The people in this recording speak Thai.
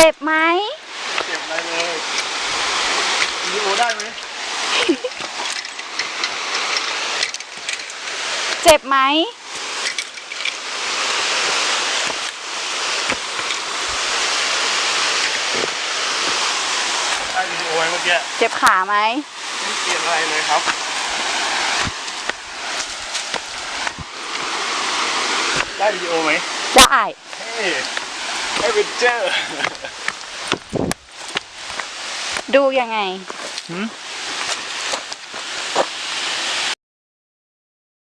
จ็บไหมเจ็บอะไรเลยวิดีโอได้ไหมเจ็บไหมได้วิดีโอไหมเมื่อกี้เจ็บขาไหมไม่เปลี่ยนอะไรเลยครับได้วิดีโอไหมได้เฮ้ยเอเวนเจอร์ดูยังไง